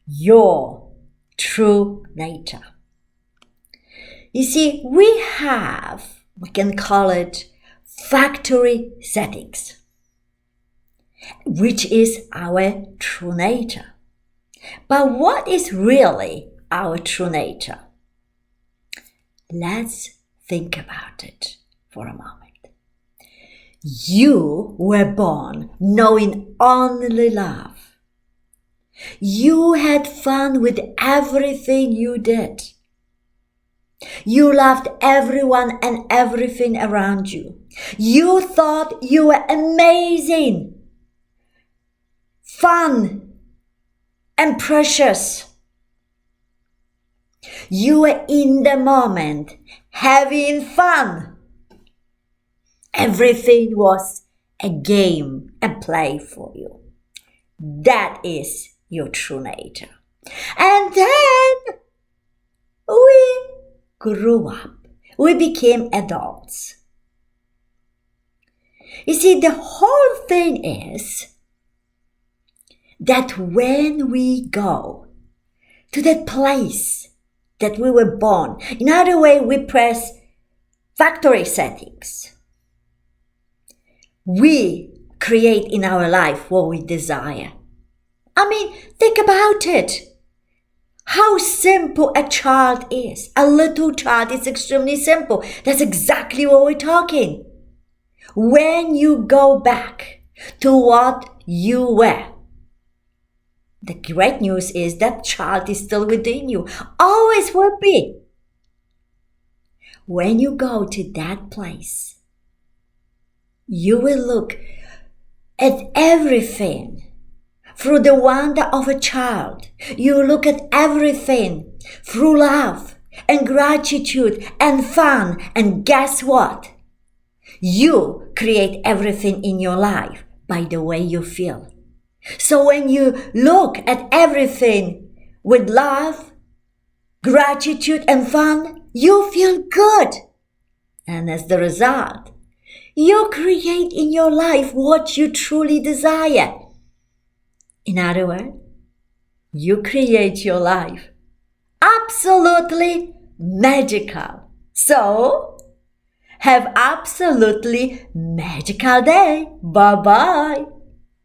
your true nature. You see, we can call it factory settings, which is our true nature. But what is really our true nature? Let's think about it for a moment. You were born knowing only love. You had fun with everything you did. You loved everyone and everything around you. You thought you were amazing, fun, and precious. You were in the moment, having fun. Everything was a game, a play for you. That is your true nature. And then we grew up. We became adults. You see, the whole thing is that when we go to that place that we were born, in other way, we press factory settings. We create in our life what we desire. I mean, think about it. How simple a child is. A little child is extremely simple. That's exactly what we're talking. When you go back to what you were, the great news is that child is still within you. Always will be. When you go to that place, you will look at everything through the wonder of a child. You look at everything through love and gratitude and fun. And guess what? You create everything in your life by the way you feel. So when you look at everything with love, gratitude, and fun, you feel good. And as the result, you create in your life what you truly desire. In other words, you create your life absolutely magical. So, have absolutely magical day. Bye-bye.